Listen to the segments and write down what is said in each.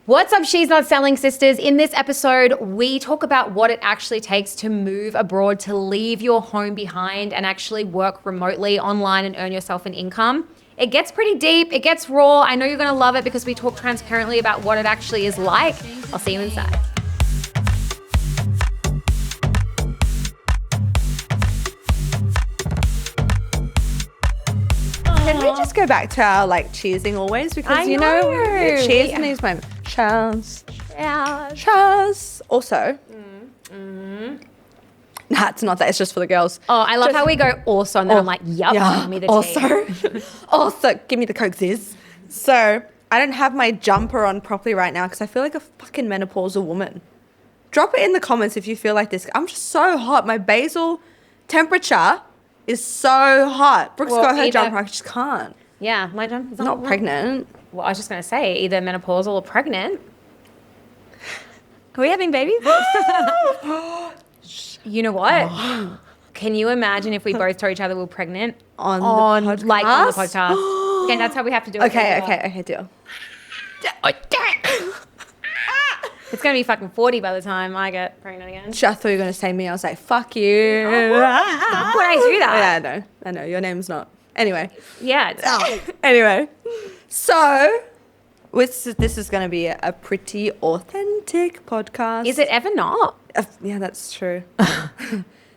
What's up, She's Not Selling Sisters? In this episode, we talk about what it actually takes to move abroad, to leave your home behind and actually work remotely online and earn yourself an income. It gets pretty deep. It gets raw. I know you're going to love it because we talk transparently about what it actually is like. I'll see you inside. Can we just go back to our cheersing always? Because you know cheers in these moments. Cheers. Cheers. Also, nah, it's not that. It's just for the girls. Oh, I love how we go also, and then I'm like, yup, yeah, give me the tea. Also, give me the Coke, sis. So, I don't have my jumper on properly right now because I feel like a fucking menopausal woman. Drop it in the comments if you feel like this. I'm just so hot. My basal temperature is so hot. Brooke's got her jumper. I just can't. Yeah, my jumper's not pregnant. Well, I was just going to say either menopausal or pregnant. Are we having babies? You know what? Can you imagine if we both told each other we were pregnant on the podcast? Like on the podcast. Okay, that's how we have to do it. Okay, deal. It's going to be fucking 40 by the time I get pregnant again. I thought you were going to say me. I was like, fuck you. Why would I do that? Yeah, I know. Your name's not. Anyway. Yeah. Anyway. So, this is going to be a pretty authentic podcast. Is it ever not? Yeah, that's true.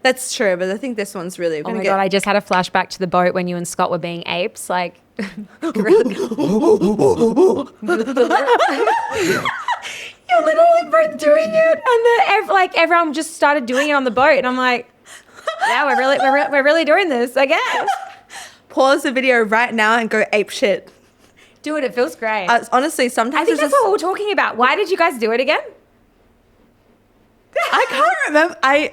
That's true, but I think this one's really going to God, I just had a flashback to the boat when you and Scott were being apes. Like, you literally both doing it, and then everyone just started doing it on the boat, and I'm like, yeah, we're really doing this, I guess. Pause the video right now and go ape shit. Do it. It feels great. Honestly, sometimes I think that's what we're talking about. Why did you guys do it again? I can't remember. I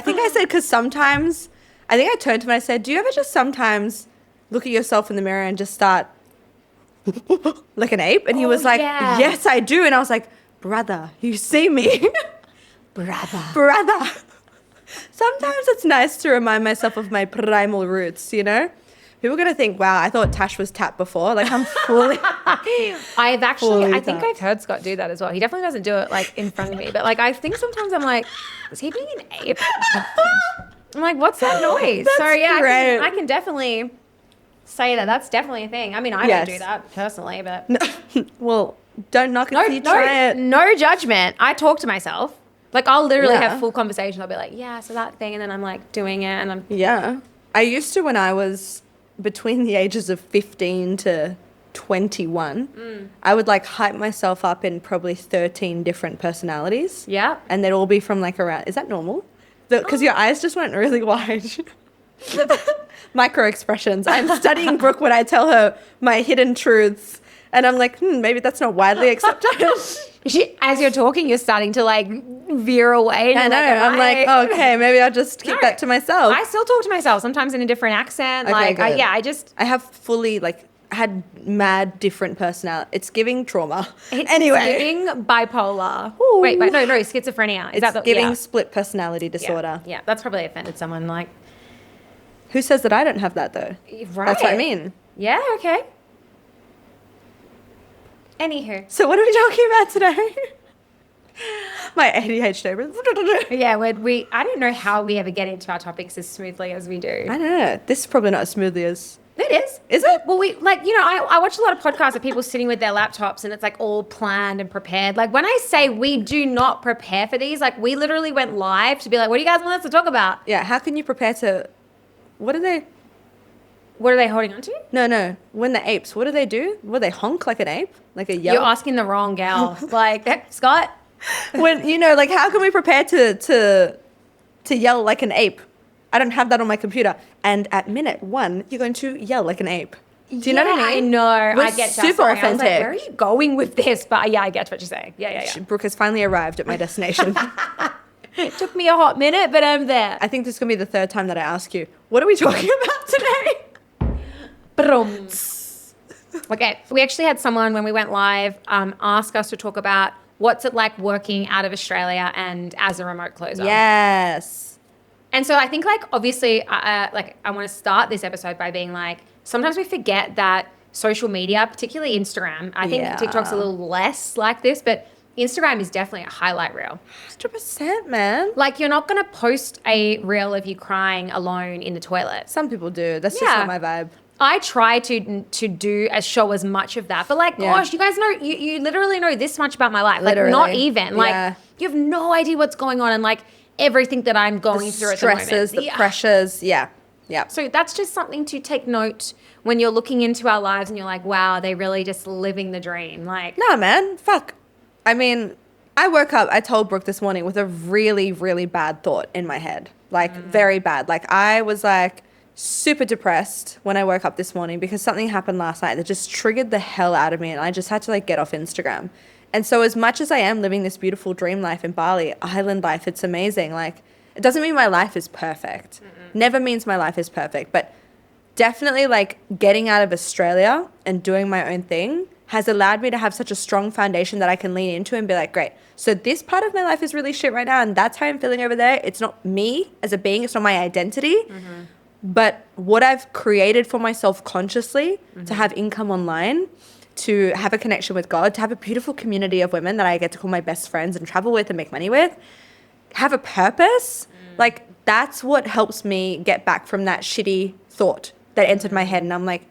think I said because sometimes, I think I turned to him and I said, do you ever just sometimes look at yourself in the mirror and just start like an ape? And he was like, yeah. Yes, I do. And I was like, brother, you see me? Brother. Sometimes it's nice to remind myself of my primal roots, you know? People are going to think, wow, I thought Tash was tapped before. Like, I'm fully... I think I've heard Scott do that as well. He definitely doesn't do it, in front of me. But, I think sometimes I'm like, is he being an ape? I'm like, what's that noise? That's great. I can definitely say that. That's definitely a thing. I mean, I don't do that personally, but... No. Well, don't knock it till you try it. No judgment. I talk to myself. I'll literally have full conversations. I'll be like, yeah, so that thing. And then I'm, doing it. And I'm... Yeah. I used to when I was... between the ages of 15 to 21, I would hype myself up in probably 13 different personalities. Yeah. And they'd all be from around, is that normal? Because your eyes just went really wide. Micro expressions. I'm studying Brooke when I tell her my hidden truths. And I'm like, maybe that's not widely accepted. As you're talking, you're starting to veer away. I know. I'm like, okay, maybe I'll just keep that to myself. I still talk to myself, sometimes in a different accent. Okay, good. I have fully had mad different personality. It's giving trauma. It's anyway. giving bipolar. Ooh. Wait, no, schizophrenia. It's giving split personality disorder. Yeah, that's probably offended someone. Who says that I don't have that though? Right. That's what I mean. Yeah, okay. Anywho. So what are we talking about today? My ADHD. Yeah, I don't know how we ever get into our topics as smoothly as we do. I don't know. This is probably not as smoothly as... It is. Is it? Well, I watch a lot of podcasts of people sitting with their laptops and it's all planned and prepared. When I say we do not prepare for these, we literally went live to be what do you guys want us to talk about? Yeah, how can you prepare to... What are they holding on to? No. When the apes, what do they do? What, they honk like an ape? Like a yell? You're asking the wrong gal. Scott? When, how can we prepare to yell like an ape? I don't have that on my computer. And at minute 1, you're going to yell like an ape. Do you know what I mean? I know. We're I get super authentic. I was where are you going with this? But yeah, I get what you're saying. Yeah. Brooke has finally arrived at my destination. It took me a hot minute, but I'm there. I think this is going to be the third time that I ask you, what are we talking about today? Brum. Okay, we actually had someone when we went live ask us to talk about what's it like working out of Australia and as a remote closer. Yes. And so I think obviously I want to start this episode by being sometimes we forget that social media, particularly Instagram. I think Yeah. TikTok's a little less like this, but Instagram is definitely a highlight reel. 100%, man. Like, you're not going to post a reel of you crying alone in the toilet. Some people do. That's just Yeah. not my vibe. I try to do show as much of that, but like, Yeah. gosh, you guys know, you literally know this much about my life. Literally. Like, not even. Like, Yeah. you have no idea what's going on, and like everything that I'm going through at the moment. Stresses, the pressures. Yeah. Yeah. So that's just something to take note when you're looking into our lives and you're like, wow, they really just living the dream. Like, No, man. Fuck. I mean, I woke up, I told Brooke this morning with a really, really bad thought in my head. Like, very bad. Like, I was like super depressed when I woke up this morning because something happened last night that just triggered the hell out of me, and I just had to like get off Instagram. And so as much as I am living this beautiful dream life in Bali, island life, it's amazing. Like, it doesn't mean my life is perfect. Never means my life is perfect, but definitely like getting out of Australia and doing my own thing has allowed me to have such a strong foundation that I can lean into and be like, great, so this part of my life is really shit right now, and that's how I'm feeling over there. It's not me as a being, it's not my identity, but what I've created for myself consciously to have income online, to have a connection with God, to have a beautiful community of women that I get to call my best friends and travel with and make money with, have a purpose, like that's what helps me get back from that shitty thought that entered my head. And I'm like,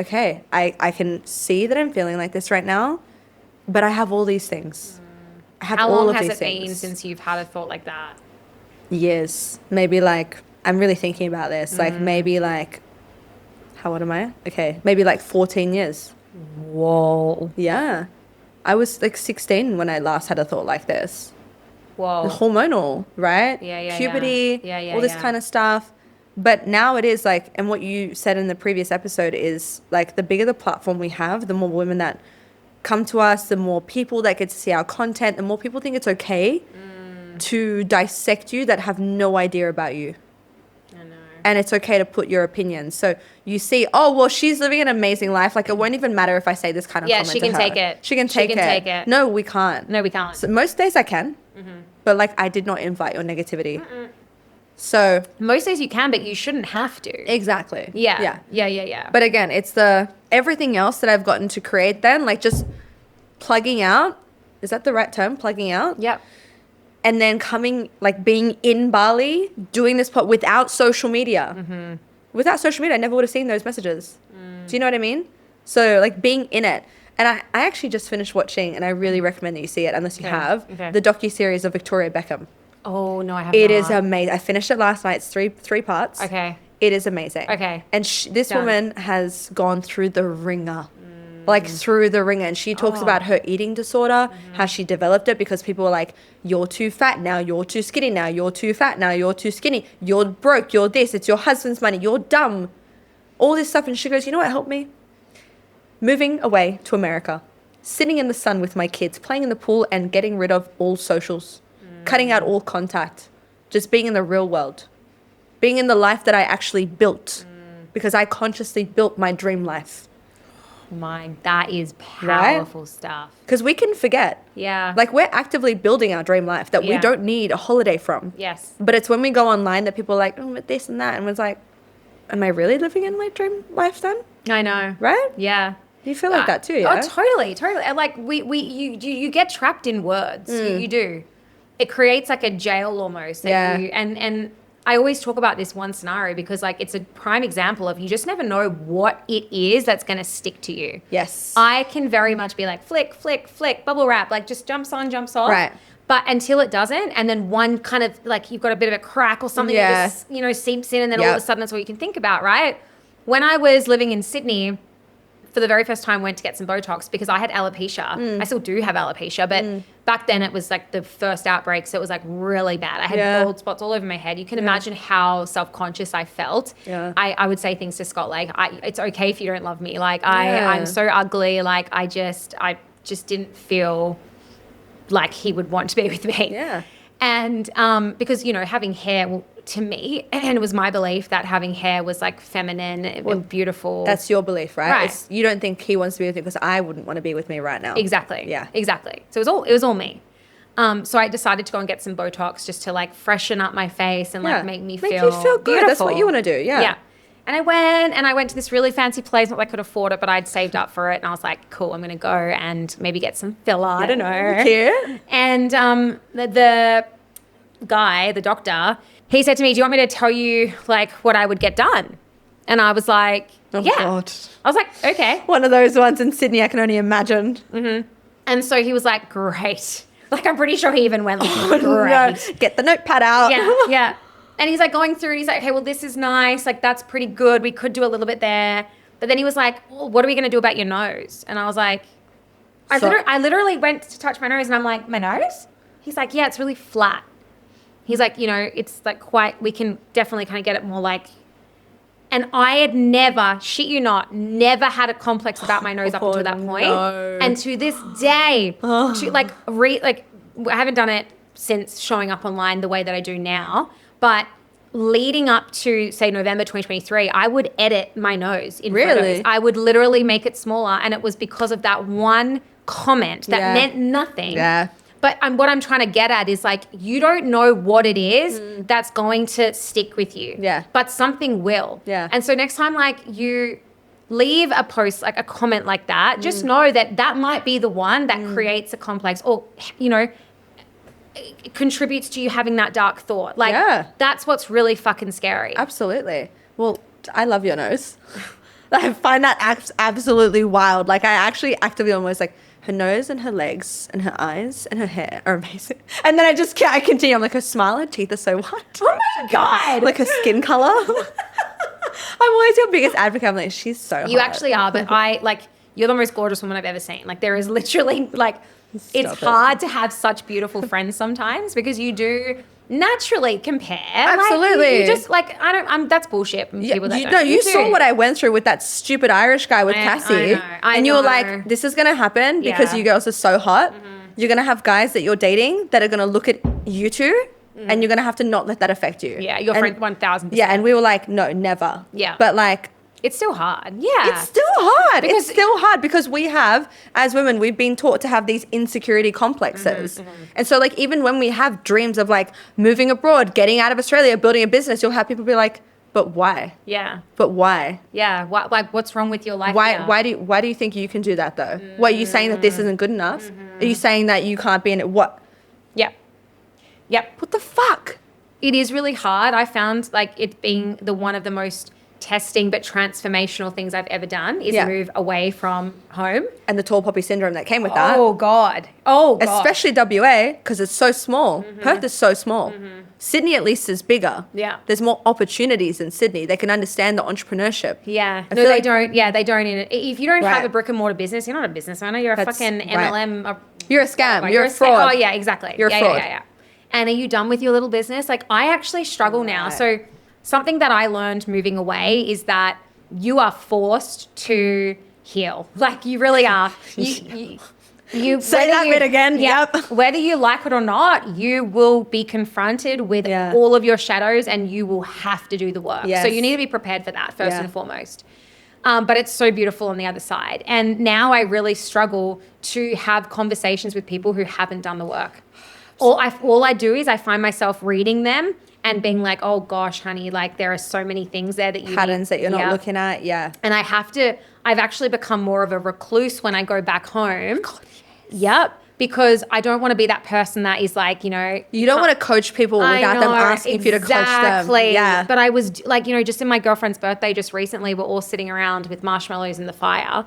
okay, I can see that I'm feeling like this right now, but I have all these things. I have how all long of has these it been things. since you've had a thought like that? Years. Maybe like, I'm really thinking about this. Like maybe like, how old am I? Okay, maybe like 14 years. Whoa. Yeah. I was like 16 when I last had a thought like this. Whoa. Hormonal, right? Yeah. Puberty, Yeah, all this yeah. kind of stuff. But now it is like, and what you said in the previous episode is like, the bigger the platform we have, the more women that come to us, the more people that get to see our content, the more people think it's okay to dissect you that have no idea about you. I know. And it's okay to put your opinions. So you see, oh, well, she's living an amazing life. Like, it won't even matter if I say this kind of comment she to can her. take it. She can take it. No, we can't. No, we can't. So most days I can. But, like, I did not invite your negativity. So. Most days you can, but you shouldn't have to. Exactly. Yeah. Yeah. But again, it's the everything else that I've gotten to create then, like just plugging out. Is that the right term? Plugging out? Yep. And then coming, like being in Bali, doing this without social media. Without social media, I never would have seen those messages. Do you know what I mean? So like being in it. And I actually just finished watching, and I really recommend that you see it unless you have, the docuseries of Victoria Beckham. Oh, no, I haven't. It is amazing. I finished it last night. It's three parts. Okay. It is amazing. Okay. And this woman has gone through the ringer. Like through the ringer. And she talks about her eating disorder, how she developed it because people were like, you're too fat now, you're too skinny now, you're too fat now, you're too skinny, you're broke, you're this, it's your husband's money, you're dumb. All this stuff. And she goes, you know what helped me? Moving away to America, sitting in the sun with my kids, playing in the pool and getting rid of all socials, cutting out all contact, just being in the real world, being in the life that I actually built because I consciously built my dream life. That is powerful stuff. Because we can forget. Yeah. Like we're actively building our dream life that we don't need a holiday from. Yes. But it's when we go online that people are like, oh, this and that. And it's like, am I really living in my dream life then? I know. Right? Yeah. You feel like that too, yeah? Oh, totally. And like you get trapped in words. You do. It creates like a jail almost. And I always talk about this one scenario because like it's a prime example of you just never know what it is that's going to stick to you. Yes. I can very much be like flick, bubble wrap, like just jumps on, jumps off. Right. But until it doesn't, and then one kind of like you've got a bit of a crack or something that just, seeps in, and then all of a sudden that's what you can think about, right? When I was living in Sydney, for the very first time, went to get some Botox because I had alopecia. I still do have alopecia, but back then it was like the first outbreak, so it was like really bad. I had bald spots all over my head. You can imagine how self-conscious I felt. Yeah. I would say things to Scott like, it's okay if you don't love me. Like I'm so ugly. Like I just didn't feel like he would want to be with me. Yeah. And because, having hair, to me, and it was my belief that having hair was like feminine and beautiful. That's your belief, right? Right. You don't think he wants to be with you because I wouldn't want to be with me right now. Exactly. Yeah. Exactly. So it was all me. So I decided to go and get some Botox just to like freshen up my face and like make me feel good. beautiful. That's what you want to do. Yeah. Yeah. And I went to this really fancy place. Not that I could afford it, but I'd saved up for it. And I was like, cool, I'm going to go and maybe get some filler. I don't know. Cute. And the guy, the doctor, he said to me, do you want me to tell you like what I would get done? And I was like, yeah. God. I was like, okay. One of those ones in Sydney I can only imagine. Mm-hmm. And so he was like, great. Like, I'm pretty sure he even went like, great. No. Get the notepad out. Yeah, yeah. And he's like going through and he's like, okay, well, this is nice. Like, that's pretty good. We could do a little bit there. But then he was like, well, what are we going to do about your nose? And I was like, I literally went to touch my nose and I'm like, my nose? He's like, yeah, it's really flat. He's like, you know, it's like we can definitely kind of get it more like, and I had never, shit you not, never had a complex about my nose up until that point. No. And to this day, I haven't done it since showing up online the way that I do now, but leading up to, say, November 2023, I would edit my nose in photos. I would literally make it smaller, and it was because of that one comment that meant nothing. Yeah. But what I'm trying to get at is like, you don't know what it is that's going to stick with you. Yeah. But something will. Yeah. And so next time, like, you leave a post, like a comment like that, just know that that might be the one that creates a complex or, you know, it contributes to you having that dark thought. Like, that's what's really fucking scary. Absolutely. Well, I love your nose. I find that absolutely wild. Like, I actually actively almost like, her nose and her legs and her eyes and her hair are amazing. And then I continue. I'm like, her smile, her teeth are so white. Oh my God. Like her skin color. I'm always your biggest advocate. I'm like, she's so hot. You actually are, but you're the most gorgeous woman I've ever seen. Like, there is literally it's hard to have such beautiful friends sometimes because you do naturally compare. Absolutely. Like, you just that's bullshit. People that you saw what I went through with that stupid Irish guy with Cassie. I and you know. were like, this is going to happen because you girls are so hot. You're going to have guys that you're dating that are going to look at you two and you're going to have to not let that affect you. Yeah, your friend 1,000%. Yeah, and we were like, no, never. Yeah. But like, it's still hard. Yeah. It's still hard because we have, as women, we've been taught to have these insecurity complexes. And so like, even when we have dreams of like moving abroad, getting out of Australia, building a business, you'll have people be like, but why? Yeah. But why? Yeah. What's wrong with your life? Why do you think you can do that though? What, are you saying that this isn't good enough? Are you saying that you can't be in it? What? Yep. What the fuck? It is really hard. I found like it being one of the most testing but transformational things I've ever done is move away from home. And the tall poppy syndrome that came with that. Oh God. Especially WA, because it's so small. Perth is so small. Sydney at least is bigger. Yeah. There's more opportunities in Sydney. They can understand the entrepreneurship. Yeah. No, they don't. Yeah, they don't. If you don't have a brick and mortar business, you're not a business owner. You're a fucking MLM. You're a scam. You're a fraud. Oh yeah, exactly. You're a fraud. Yeah. And are you done with your little business? Like, I actually struggle now. So something that I learned moving away is that you are forced to heal. Like, you really are. You say that bit again. Yeah, Yep. Whether you like it or not, you will be confronted with all of your shadows and you will have to do the work. Yes. So you need to be prepared for that first and foremost. But it's so beautiful on the other side. And now I really struggle to have conversations with people who haven't done the work. All I do is I find myself reading them and being like, oh gosh, honey, like there are so many things there that you patterns that you're not looking at. Yeah. And I've actually become more of a recluse when I go back home. God, yes. Yep. Because I don't want to be that person that is like, you know. You don't want to coach people without them asking you to coach them. Exactly. Yeah. But I was like, you know, just in my girlfriend's birthday just recently, we're all sitting around with marshmallows in the fire.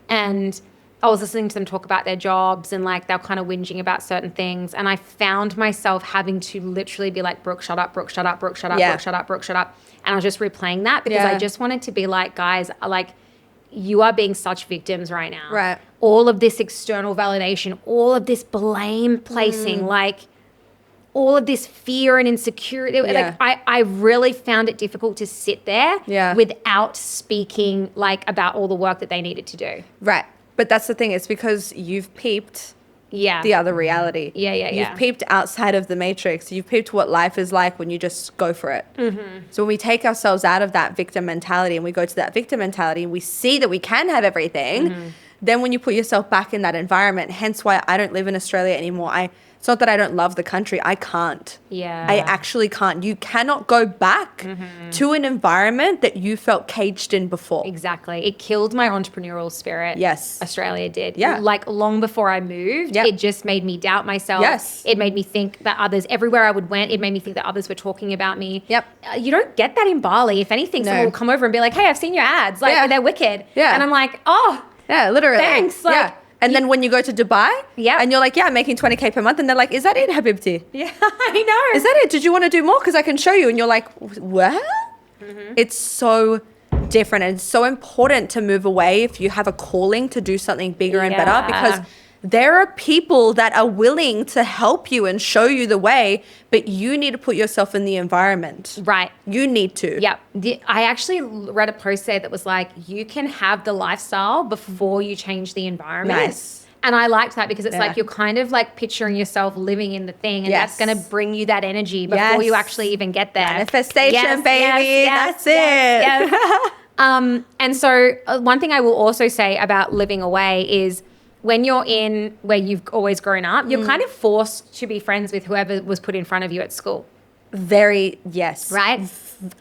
And I was listening to them talk about their jobs and like they're kind of whinging about certain things. And I found myself having to literally be like, Brooke, shut up, Brooke, shut up, Brooke, shut up, Brooke, shut up, Brooke, shut up. And I was just replaying that because I just wanted to be like, guys, like, you are being such victims right now. Right. All of this external validation, all of this blame placing, like all of this fear and insecurity. Yeah. Like I really found it difficult to sit there without speaking like about all the work that they needed to do. Right. But that's the thing. It's because you've peeped the other reality. You've peeped outside of the matrix. You've peeped what life is like when you just go for it. So when we take ourselves out of that victim mentality and we go to that victim mentality and we see that we can have everything, then when you put yourself back in that environment, hence why I don't live in Australia anymore. It's not that I don't love the country. I can't. Yeah. I actually can't. You cannot go back to an environment that you felt caged in before. Exactly. It killed my entrepreneurial spirit. Yes. Australia did. Yeah. Like long before I moved, Yep. it just made me doubt myself. Yes. It made me think that others, everywhere I would went, it made me think that others were talking about me. Yep. You don't get that in Bali. If anything, someone will come over and be like, hey, I've seen your ads. Like, Yeah. they're wicked. Yeah. And I'm like, oh, Yeah, literally. thanks. Like, yeah. And then when you go to Dubai, Yeah. and you're like, yeah, I'm making 20K per month. And they're like, is that it, Habibti? yeah, I know. Is that it? Did you want to do more? Because I can show you. And you're like, what? It's so different. And it's so important to move away if you have a calling to do something bigger and better, Yeah. because there are people that are willing to help you and show you the way, but you need to put yourself in the environment. Right. You need to. Yeah. I actually read a post there that was like, you can have the lifestyle before you change the environment. Nice. And I liked that because it's Yeah. like you're kind of like picturing yourself living in the thing, and Yes. that's going to bring you that energy before you Yes. actually even get there. Manifestation, Yes, baby. yes, That's yes, it. yes. And so one thing I will also say about living away is when you're in where you've always grown up, you're kind of forced to be friends with whoever was put in front of you at school. Very, yes. Right?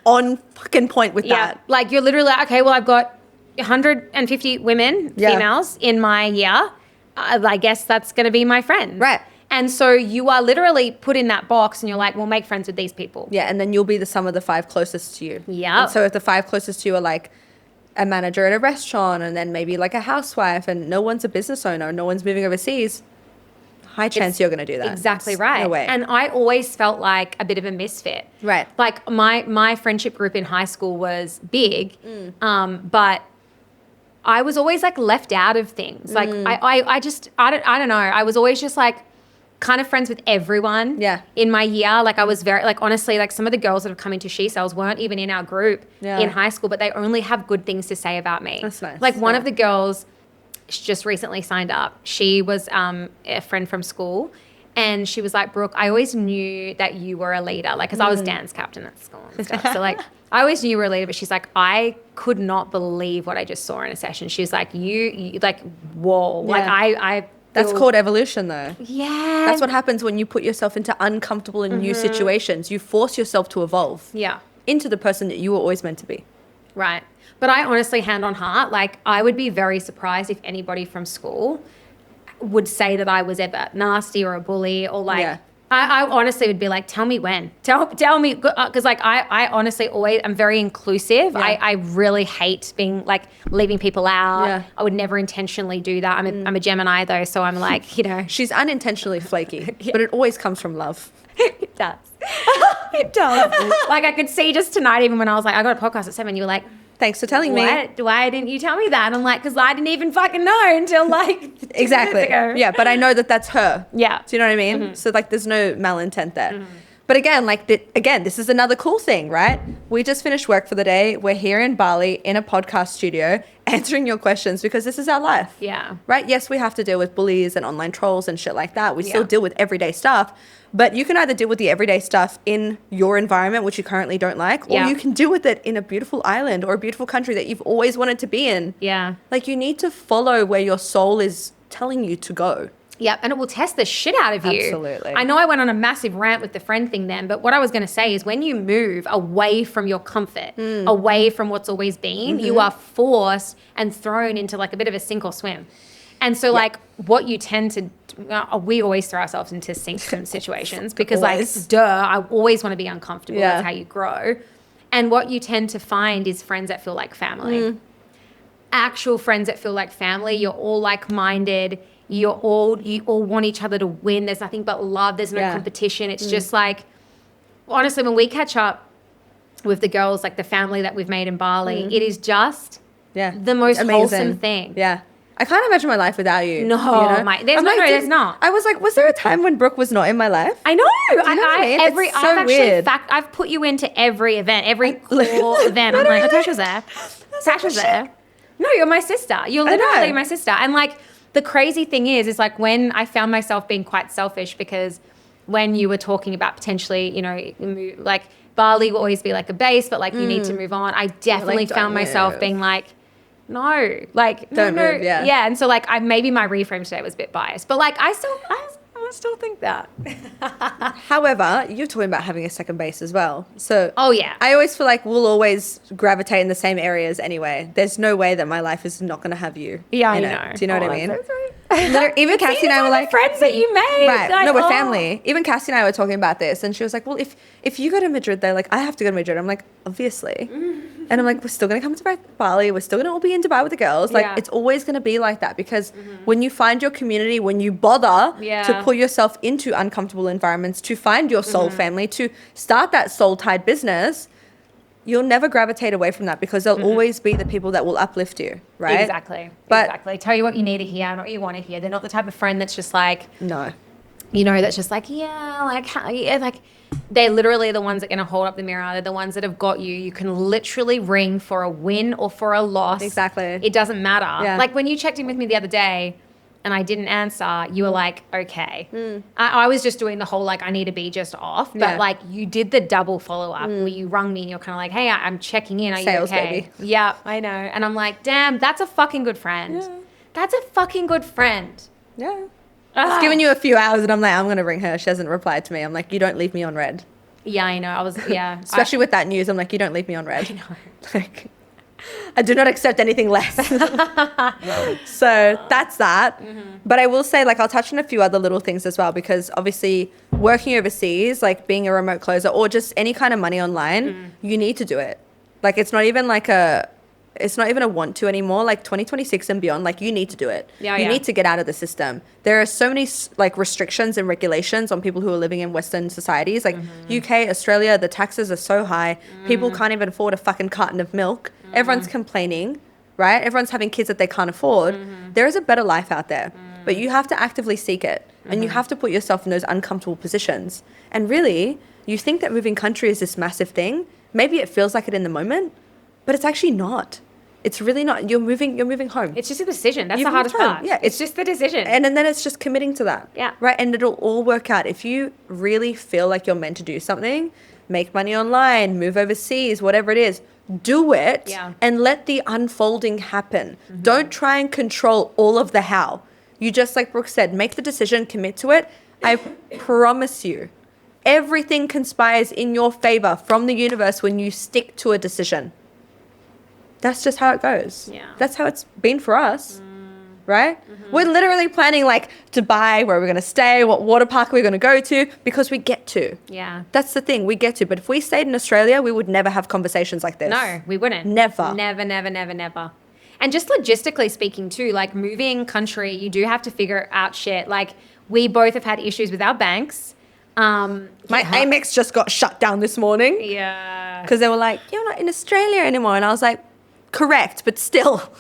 On fucking point with Yeah. that. Like you're literally like, okay, well, I've got 150 women, Yeah. females in my year. I guess that's going to be my friend. Right. And so you are literally put in that box and you're like, well, make friends with these people. Yeah, and then you'll be the sum of the 5 closest to you. Yeah. And so if the 5 closest to you are like a manager at a restaurant and then maybe like a housewife and no one's a business owner, no one's moving overseas, high chance you're going to do that. Exactly It's right. No way. And I always felt like a bit of a misfit. Right. Like my friendship group in high school was big, Mm. but I was always like left out of things. Like Mm. I don't know. I was always just like kind of friends with everyone. Yeah. In my year, like I was very like honestly, like some of the girls that have come into She Sells weren't even in our group Yeah. in high school, but they only have good things to say about me. That's nice. Like one Yeah. of the girls just recently signed up. She was a friend from school. And she was like, Brooke, I always knew that you were a leader. Like, because I was dance captain at school and stuff. So, like, I always knew you were a leader. But she's like, I could not believe what I just saw in a session. She's like, you like, whoa. Like, Yeah. I That's feel- called evolution though. Yeah. That's what happens when you put yourself into uncomfortable and new situations. You force yourself to evolve Yeah. into the person that you were always meant to be. Right. But I honestly, hand on heart, like, I would be very surprised if anybody from school would say that I was ever nasty or a bully or like, Yeah. I honestly would be like, tell me when. Tell me, because like I honestly always, I'm very inclusive. Yeah. I really hate being like leaving people out. Yeah. I would never intentionally do that. I'm a Gemini though, so I'm like, you know. She's unintentionally flaky, but it always comes from love. It does. It does. Like I could see just tonight, even when I was like, I got a podcast at 7, you were like, Thanks for telling me. why didn't you tell me that? And I'm like, because I didn't even fucking know until like 2 Exactly. minutes ago. Yeah, but I know that that's her. Yeah. Do you know what I mean? So like there's no malintent there. But again, like this is another cool thing, right? We just finished work for the day. We're here in Bali in a podcast studio answering your questions because this is our life. Yeah. Right? Yes, we have to deal with bullies and online trolls and shit like that. We still Yeah. deal with everyday stuff. But you can either deal with the everyday stuff in your environment, which you currently don't like, or Yeah. you can deal with it in a beautiful island or a beautiful country that you've always wanted to be in. Yeah. Like you need to follow where your soul is telling you to go. Yep, and it will test the shit out of you. Absolutely. I know I went on a massive rant with the friend thing then, but what I was going to say is when you move away from your comfort, away from what's always been, you are forced and thrown into like a bit of a sink or swim. And so like what you tend to, we always throw ourselves into sinks and situations because Always. like, duh, I always want to be uncomfortable. Yeah. That's how you grow. And what you tend to find is friends that feel like family. Actual friends that feel like family. You're all like-minded. You all want each other to win. There's nothing but love. There's no Yeah. competition. It's just like, honestly, when we catch up with the girls, like the family that we've made in Bali, it is just Yeah. the most wholesome thing. Yeah. I can't imagine my life without you. No, you know? mate. There's I'm no, like, there's not. I was like, was there a time when Brooke was not in my life? I know. you know what I mean? It's so I've actually, weird. I've put you into every event, every cool event. I'm like, Natasha's there. Natasha's there. No, you're my sister. You're I know. literally my sister. And like, the crazy thing is like when I found myself being quite selfish because when you were talking about potentially, you know, like Bali will always be like a base, but like you need to move on. I definitely like, found don't myself move. being like, no, like, Don't no, move, yeah. Yeah. And so like, maybe my reframe today was a bit biased, but like, I still think that. However, you're talking about having a second base as well. So Oh, yeah. I always feel like we'll always gravitate in the same areas anyway. There's no way that my life is not going to have you. Yeah, I in know. it. Do you know what I mean? I'm so sorry. No, even Cassie and I were like, friends that you made. right? Like, No, we're oh. family. Even Cassie and I were talking about this, and she was like, "Well, if you go to Madrid, they're like, I have to go to Madrid." I'm like, obviously, and I'm like, we're still gonna come to Bali. We're still gonna all be in Dubai with the girls. Like, Yeah. it's always gonna be like that because when you find your community, when you bother to put yourself into uncomfortable environments, to find your soul family, to start that soul tied business, you'll never gravitate away from that because there'll always be the people that will uplift you, right? Exactly. But- exactly. Tell you what you need to hear, not what you want to hear. They're not the type of friend that's just like, No. you know, that's just like, yeah, like, yeah, like they're literally the ones that are going to hold up the mirror. They're the ones that have got you. You can literally ring for a win or for a loss. Exactly. It doesn't matter. Yeah. Like when you checked in with me the other day and I didn't answer, you were like, okay. I was just doing the whole, like, I need to be just off. But Yeah. like you did the double follow up where you rung me and you're kind of like, hey, I'm checking in. Are Sales, you okay? baby. Yeah, I know. And I'm like, damn, that's a fucking good friend. Yeah. That's a fucking good friend. Yeah. Ah. It's given you a few hours and I'm like, I'm going to ring her. She hasn't replied to me. I'm like, you don't leave me on red. Yeah, I know. I was, yeah. Especially with that news. I'm like, you don't leave me on red. I know. Like, I do not accept anything less. So that's that. But I will say, like, I'll touch on a few other little things as well, because obviously working overseas, like being a remote closer or just any kind of money online, you need to do it. Like, it's not even a want to anymore. Like 2026 and beyond, like you need to do it. Yeah, you yeah. need to get out of the system. There are so many like restrictions and regulations on people who are living in Western societies, like UK, Australia. The taxes are so high. People can't even afford a fucking carton of milk. Everyone's complaining, right? Everyone's having kids that they can't afford. There is a better life out there, but you have to actively seek it, and you have to put yourself in those uncomfortable positions. And really, you think that moving country is this massive thing. Maybe it feels like it in the moment, but it's actually not. It's really not. You're moving home. It's just a decision. That's You've the hardest moved home. part. Yeah, it's just the decision. And then it's just committing to that. Yeah. Right. And it'll all work out. If you really feel like you're meant to do something, make money online, move overseas, whatever it is, do it. Yeah. And let the unfolding happen. Don't try and control all of the how. You just, like Brooke said, make the decision, commit to it. I promise you, everything conspires in your favor from the universe when you stick to a decision. That's just how it goes. Yeah. That's how it's been for us, right? We're literally planning like Dubai, where we're going to stay, what water park we're going to go to, because we get to. Yeah. That's the thing, we get to. But if we stayed in Australia, we would never have conversations like this. No, we wouldn't. Never. Never, never, never, never. And just logistically speaking too, like moving country, you do have to figure out shit. Like we both have had issues with our banks. My Amex just got shut down this morning Yeah. because they were like, you're not in Australia anymore. And I was like, correct, but still.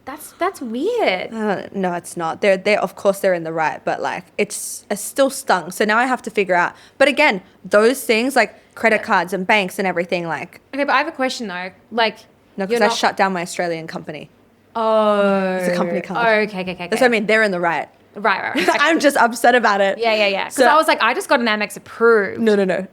That's weird. No, it's not. They're of course they're in the right, but like it's still stung. So now I have to figure out. But again, those things like credit cards and banks and everything, like Okay, but I have a question though. Like, no, because I shut down my Australian company. Oh. It's a company card. Oh, okay. That's what I mean. They're in the right. Right. I'm just upset about it. Yeah. Because So- I was like, I just got an Amex approved. No. Mine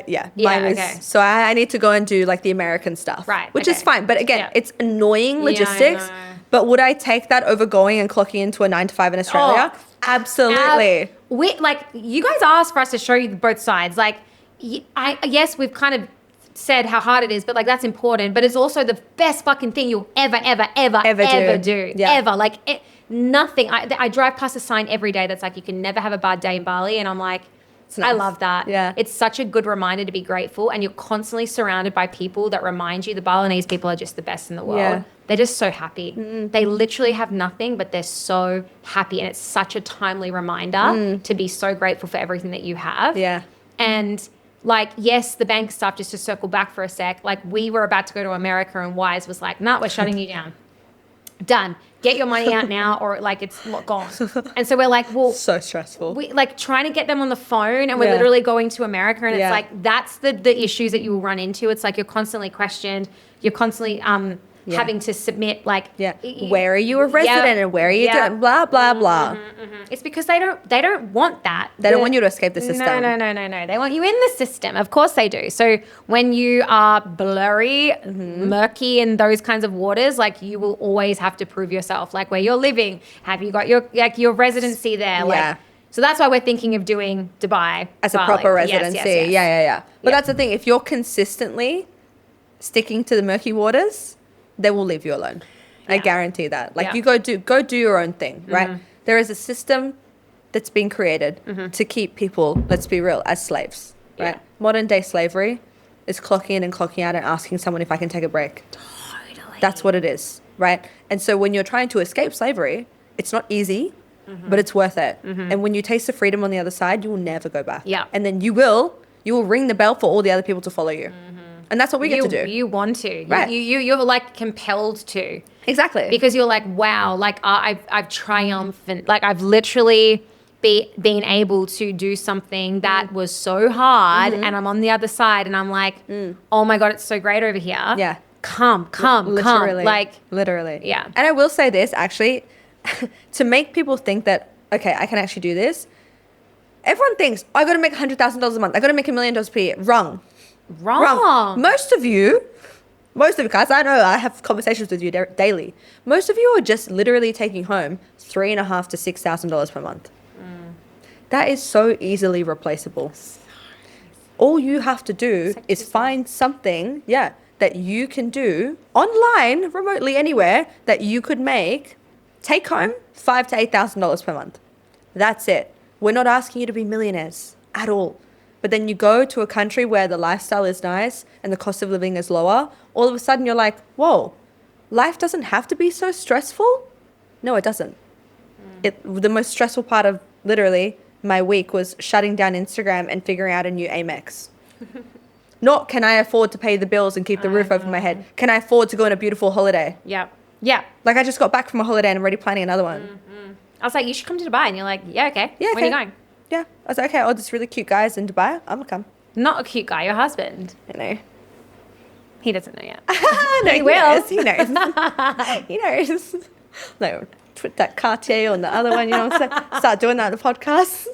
is. okay. So I need to go and do like the American stuff. Right, Which is okay. fine. But again, Yeah. it's annoying Yeah, I logistics. know. But would I take that over going and clocking into a 9 to 5 in Australia? Oh, Absolutely. You guys asked for us to show you both sides. Like, yes, we've kind of said how hard it is, but like that's important. But it's also the best fucking thing you'll ever do. Yeah. Ever. Like nothing. I drive past a sign every day that's like you can never have a bad day in Bali, and I'm like, nice. I love that. Yeah. It's such a good reminder to be grateful, and you're constantly surrounded by people that remind you the Balinese people are just the best in the world. Yeah. They're just so happy. They literally have nothing, but they're so happy, and it's such a timely reminder to be so grateful for everything that you have. Yeah. And like, yes, the bank stuff, just to circle back for a sec, like we were about to go to America and Wise was like, nah, we're shutting you down. Done. Get your money out now or like it's gone. And so we're like, well, So stressful. we like trying to get them on the phone and we're Yeah. literally going to America and Yeah. it's like, that's the issues that you will run into. It's like you're constantly questioned. You're constantly having to submit like where are you a resident and where are you doing blah blah blah. It's because they don't want that. They don't want you to escape the system. No. They want you in the system. Of course they do. So when you are blurry, murky in those kinds of waters, like you will always have to prove yourself, like where you're living. Have you got your residency there? Like, so that's why we're thinking of doing Dubai as a proper residency. Yes. But that's the thing. If you're consistently sticking to the murky waters, they will leave you alone. I guarantee that. Like you go do your own thing, right? There is a system that's been created to keep people, let's be real, as slaves, right? Modern day slavery is clocking in and clocking out and asking someone if I can take a break. Totally. That's what it is, right? And so when you're trying to escape slavery, it's not easy, but it's worth it. And when you taste the freedom on the other side, you will never go back. Yeah. And then you will ring the bell for all the other people to follow you. And that's what we get to do. You want to. Right. You're like compelled to. Exactly. Because you're like, wow, like I've triumphant, like I've literally been able to do something that was so hard and I'm on the other side and I'm like, oh my God, it's so great over here. Yeah. Come. Literally. Like, literally. Yeah. And I will say this, actually, to make people think that, okay, I can actually do this. Everyone thinks, I got to make $100,000 a month. I got to make $1 million per year. Wrong. Most of you guys, I know I have conversations with you daily. Most of you are just literally taking home $3,500 to $6,000 per month. That is so easily replaceable. All you have to do is find something, that you can do online, remotely, anywhere that you could take home $5,000 to $8,000 per month. That's it. We're not asking you to be millionaires at all. But then you go to a country where the lifestyle is nice and the cost of living is lower. All of a sudden you're like, whoa, life doesn't have to be so stressful. No, it doesn't. The most stressful part of literally my week was shutting down Instagram and figuring out a new Amex. Not can I afford to pay the bills and keep the roof over my head. Can I afford to go on a beautiful holiday? Yeah. Like I just got back from a holiday and I'm already planning another one. I was like, you should come to Dubai. And you're like, yeah, okay. Yeah, Where are you going? Yeah. I was like, okay, oh, this really cute guy's in Dubai. I'm going to come. Not a cute guy, your husband. I know. He doesn't know yet. No, he will. He knows. He knows. No, put that Cartier on the other one, you know what I'm saying? Start doing that on the podcast.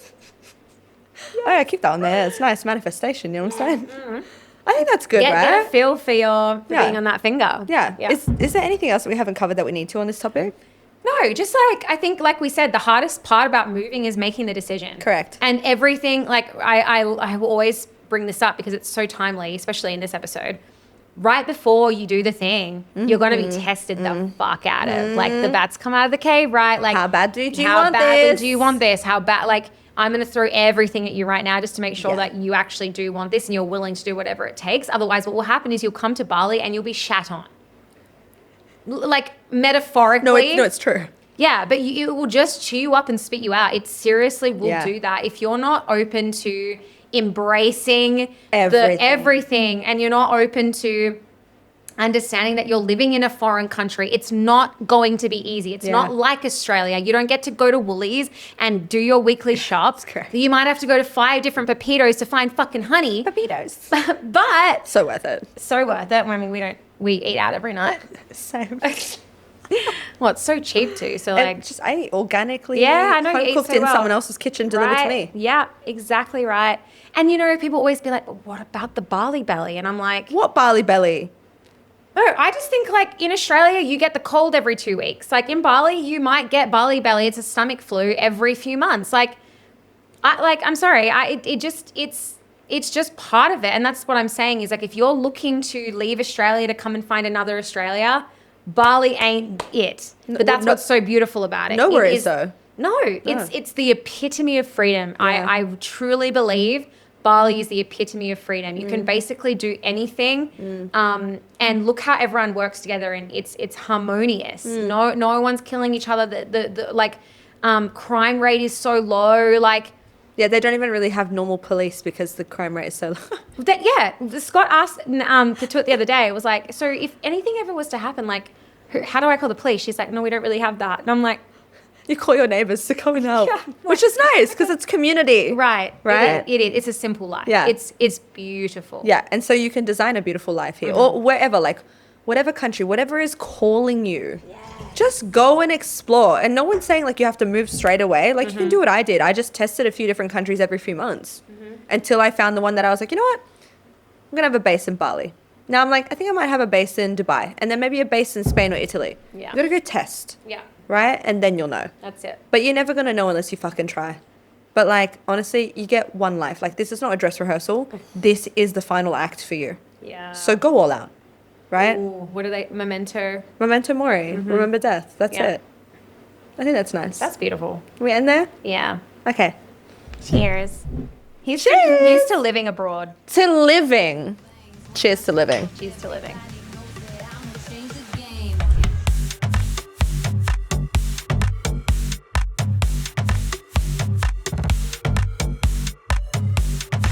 Oh, yeah, keep that on there. It's nice manifestation, you know what I'm saying? I think that's good, right? Get a feel for being on that finger. Yeah. Is there anything else that we haven't covered that we need to on this topic? No, just like, I think, like we said, the hardest part about moving is making the decision. Correct. And everything, like, I will always bring this up because it's so timely, especially in this episode. Right before you do the thing, you're going to be tested the fuck out of. Like, the bats come out of the cave, right? Like, how badly do you want this? How bad, like, I'm going to throw everything at you right now just to make sure that you actually do want this and you're willing to do whatever it takes. Otherwise, what will happen is you'll come to Bali and you'll be shat on. Like, metaphorically. No, it's true. Yeah, but it will just chew you up and spit you out. It seriously will do that. If you're not open to embracing everything and you're not open to understanding that you're living in a foreign country, it's not going to be easy. It's not like Australia. You don't get to go to Woolies and do your weekly shops. You might have to go to 5 different Pepitos to find fucking honey. Pepitos. But so worth it. So worth it. I mean, we eat out every night. Same. Well, it's so cheap too. So like, just I eat organically. Yeah, I know you eat cooked so in well. someone else's kitchen, delivered to me. Yeah, exactly right. And you know, people always be like, "But what about the Bali belly?" And I'm like, "What Bali belly?" No, I just think like in Australia, you get the cold every 2 weeks. Like in Bali, you might get Bali belly. It's a stomach flu every few months. I'm sorry. It's just part of it. And that's what I'm saying is like, if you're looking to leave Australia to come and find another Australia, Bali ain't it. But that's what's so beautiful about it. Nowhere is though. No, it's the epitome of freedom. Yeah. I truly believe Bali is the epitome of freedom. You can basically do anything, and look how everyone works together, and it's harmonious. No one's killing each other. The crime rate is so low. Like, yeah, they don't even really have normal police because the crime rate is so low. Scott asked Patuit the other day. It was like, so if anything ever was to happen, like, how do I call the police? She's like, no, we don't really have that. And I'm like, you call your neighbors to come and help, which is nice because it's community. Right. It is. It's a simple life. Yeah. It's beautiful. Yeah. And so you can design a beautiful life here or wherever. Like, whatever country, whatever is calling you. Just go and explore. And no one's saying like you have to move straight away. Like you can do what I did. I just tested a few different countries every few months until I found the one that I was like, you know what? I'm going to have a base in Bali. Now I'm like, I think I might have a base in Dubai and then maybe a base in Spain or Italy. Yeah. You got to go test. Yeah. Right? And then you'll know. That's it. But you're never going to know unless you fucking try. But like, honestly, you get one life. Like this is not a dress rehearsal. This is the final act for you. Yeah. So go all out. Right? Ooh, what are they? Memento. Memento mori. Remember death. That's Yeah. it. I think that's nice. That's beautiful. We end there? Yeah. Okay. Cheers. Here's Cheers. here's to living abroad. To living. Cheers to living. Cheers to living.